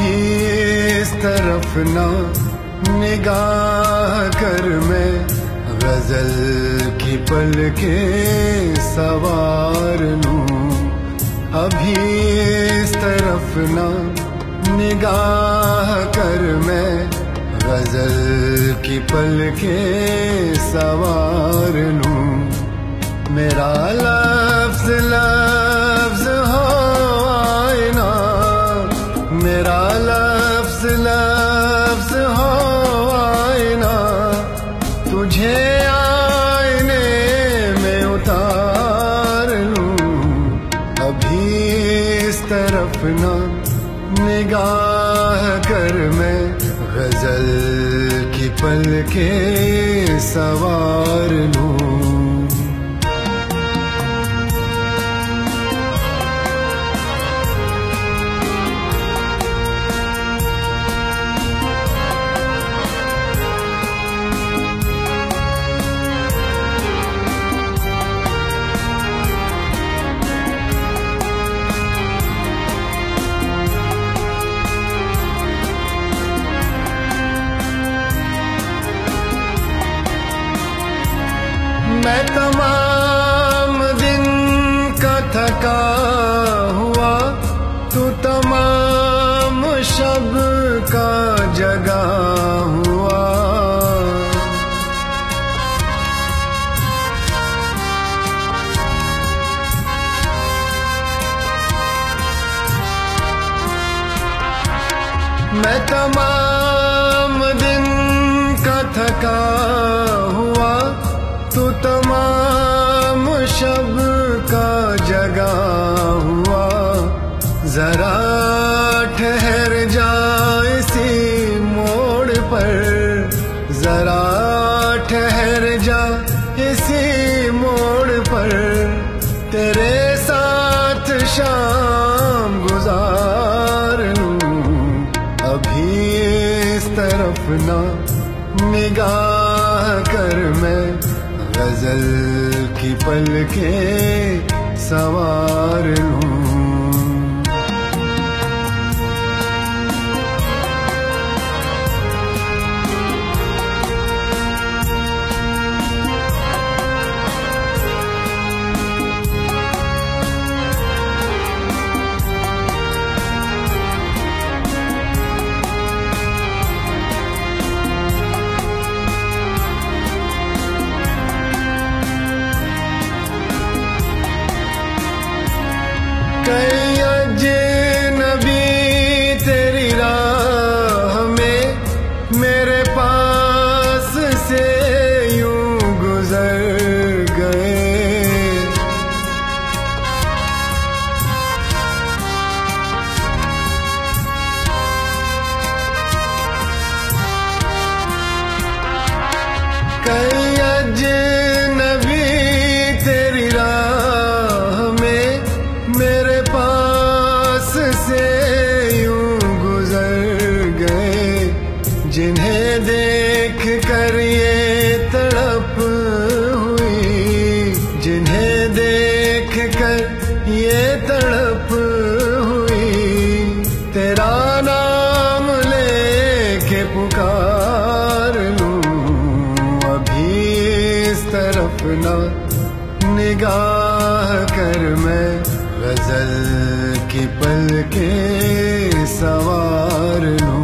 अभी इस तरफ ना निगाह कर, मैं गजल की पलकें सवार लूं। अभी इस तरफ ना निगाह कर, मैं गजल की पलकें सवार लूं। मेरा लफ्ज लफ्ज हो आईना, मेरा लफ्ज लफ्ज हो आईना, तुझे आईने में उतार लूं। अभी इस तरफ ना निगाह कर, मैं गजल की पलकें सवार लूं। मैं तमाम दिन का थका हुआ, तू तमाम शब का जगा हुआ। मैं तमाम दिन का थका हुआ, तू तमाम शब का जगा हुआ। जरा ठहर जा इसी मोड़ पर, जरा ठहर जा इसी मोड़ पर, तेरे साथ शाम गुजार लूं। अभी इस तरफ ना निगाह कर, मैं गजल की पलकें सवार लूं। कई अजनबी तेरी राह में मेरे पास से यूं गुजर गए। कई अजनबी तेरी राह में मेरे पास से यूं गुजर गए, जिन्हें देख कर ये तड़प हुई, जिन्हें देख कर ये तड़प हुई। तेरा नाम लेके पुकार लूं। अभी इस तरफ ना निगाह कर, मैं गजल की पलकें सवार लूं।